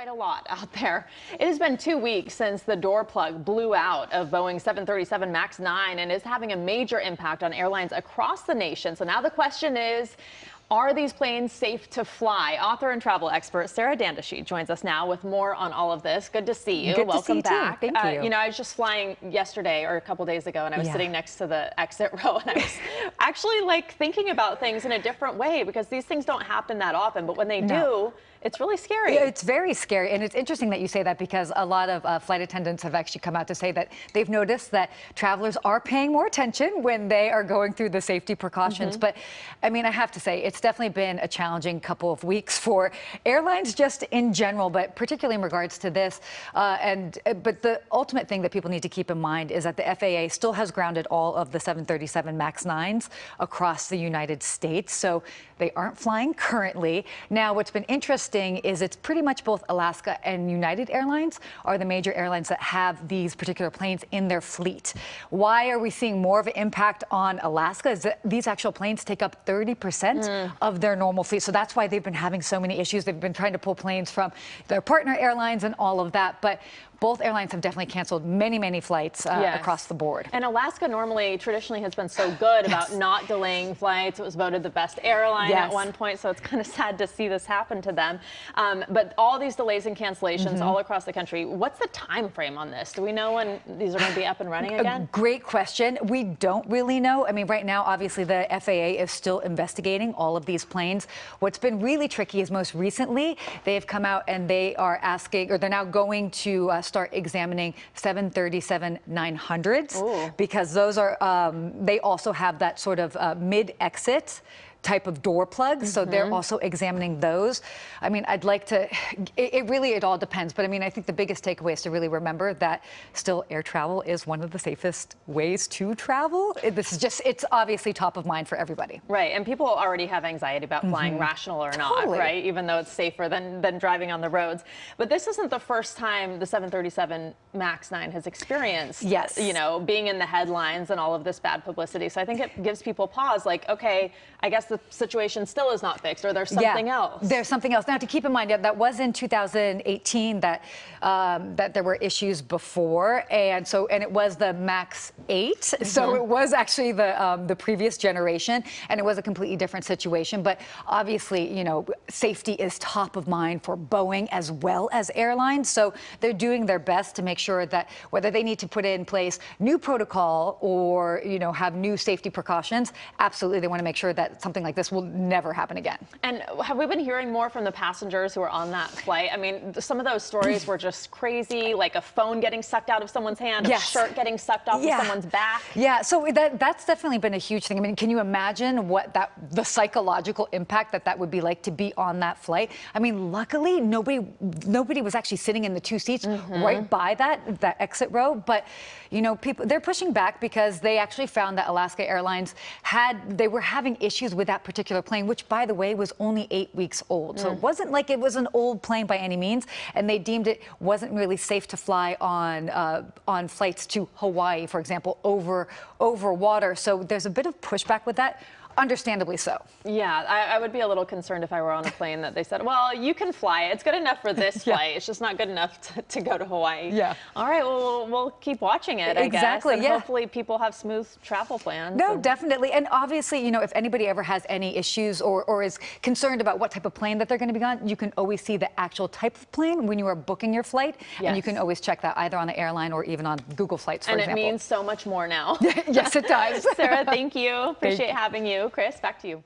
quite a lot out there. It has been 2 weeks since the door plug blew out of Boeing's 737 MAX 9 and is having a major impact on airlines across the nation. So now the question is, are these planes safe to fly? Author and travel expert Sarah Dandashy joins us now with more on all of this. Good to see you. Good Welcome to see you back. too. Thank you. You know, I was just flying yesterday or a couple days ago, and I was sitting next to the exit row, and I was actually like thinking about things in a different way because these things don't happen that often. But when they do, it's really scary. It's very scary. And it's interesting that you say that because a lot of flight attendants have actually come out to say that they've noticed that travelers are paying more attention when they are going through the safety precautions. But I mean, I have to say, it's definitely been a challenging couple of weeks for airlines just in general, but particularly in regards to this. But the ultimate thing that people need to keep in mind is that the FAA still has grounded all of the 737 MAX 9s across the United States. So they aren't flying currently. Now, what's been interesting is it's pretty much both Alaska and United Airlines are the major airlines that have these particular planes in their fleet. Why are we seeing more of an impact on Alaska? Is that these actual planes take up 30% of their normal fleet. So that's why they've been having so many issues. They've been trying to pull planes from their partner airlines and all of that. But both airlines have definitely canceled many flights across the board. And Alaska traditionally has been so good about not delaying flights. It was voted the best airline at one point, so it's kind of sad to see this happen to them. But all these delays and cancellations all across the country, what's the time frame on this? Do we know when these are going to be up and running again? Great question. We don't really know. I mean, right now, obviously, the FAA is still investigating all of these planes. What's been really tricky is most recently, they have come out and they are asking, or they're now going to start examining 737-900s because those are, they also have that sort of mid-exit type of door plug. So they're also examining those. I mean, I'd like to, it all depends. But I mean, I think the biggest takeaway is to really remember that still air travel is one of the safest ways to travel. This is just, it's obviously top of mind for everybody. Right. And people already have anxiety about flying rational or not, right? Even though it's safer than driving on the roads. But this isn't the first time the 737 MAX 9 has experienced, you know, being in the headlines and all of this bad publicity. So I think it gives people pause, like, okay, I guess the situation still is not fixed, or there's something else. There's something else. Now, to keep in mind, that was in 2018 that that there were issues before, and it was the MAX 8. So it was actually the previous generation, and it was a completely different situation. But obviously, you know, safety is top of mind for Boeing as well as airlines. So they're doing their best to make sure that whether they need to put in place new protocol or, you know, have new safety precautions, absolutely they want to make sure that something like this will never happen again. And have we been hearing more from the passengers who are on that flight? I mean, some of those stories were just crazy, like a phone getting sucked out of someone's hand, a shirt getting sucked off of someone's back. Yeah, so that's definitely been a huge thing. I mean, can you imagine what the psychological impact that would be like to be on that flight? I mean, luckily nobody was actually sitting in the two seats right by that exit row, but you know, they're pushing back because they actually found that Alaska Airlines they were having issues with that particular plane, which, by the way, was only 8 weeks old. So it wasn't like it was an old plane by any means, and they deemed it wasn't really safe to fly on flights to Hawaii, for example, over water. So there's a bit of pushback with that. Understandably so. Yeah, I would be a little concerned if I were on a plane that they said, well, you can fly. It's good enough for this flight. It's just not good enough to go to Hawaii. Yeah. All right, well, we'll keep watching it, I guess. And hopefully people have smooth travel plans. No, definitely. And obviously, you know, if anybody ever has any issues or is concerned about what type of plane that they're going to be on, you can always see the actual type of plane when you are booking your flight. And you can always check that either on the airline or even on Google Flights, for example. And it means so much more now. Yes, it does. Sarah, thank you. Appreciate having you. Chris, back to you.